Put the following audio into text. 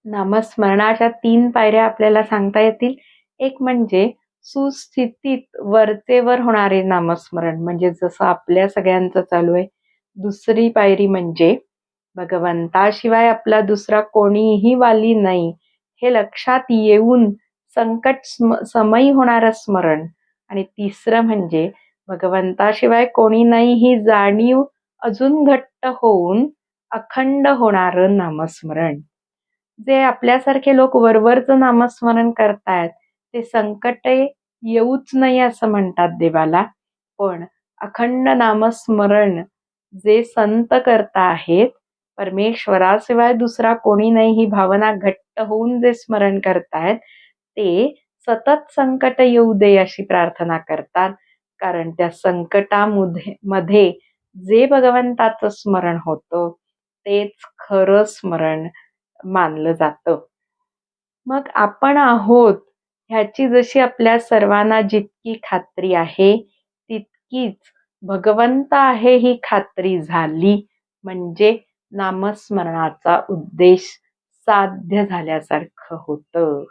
नामस्मरणाच्या 3 पायऱ्या आपल्याला सांगता येतील. एक म्हणजे सुस्थितीत वरचेवर होणारे नामस्मरण, म्हणजे जसं आपल्या सगळ्यांचं चालू आहे. दुसरी पायरी म्हणजे भगवंताशिवाय आपला दुसरा कोणीही वाली नाही हे लक्षात येऊन संकट समयी होणारं स्मरण. आणि तिसरं म्हणजे भगवंताशिवाय कोणी नाही ही जाणीव अजून घट्ट होऊन अखंड होणारं नामस्मरण. जे आपल्यासारखे लोक वरवरचं नामस्मरण करतायत ते संकटे येऊच नाही असं म्हणतात देवाला. पण अखंड नामस्मरण जे संत करता आहेत, परमेश्वराशिवाय दुसरा कोणी नाही ही भावना घट्ट होऊन जे स्मरण करतायत, ते सतत संकट येऊ दे अशी प्रार्थना करतात. कारण त्या मध्ये जे भगवंताचं स्मरण होतं तेच खरं स्मरण मानलं जातं. मग आपण आहोत ह्याची जशी आपल्या सर्वांना जितकी खात्री आहे, तितकीच भगवंत आहे ही खात्री झाली म्हणजे नामस्मरणाचा उद्देश साध्य झाल्यासारखं होतं.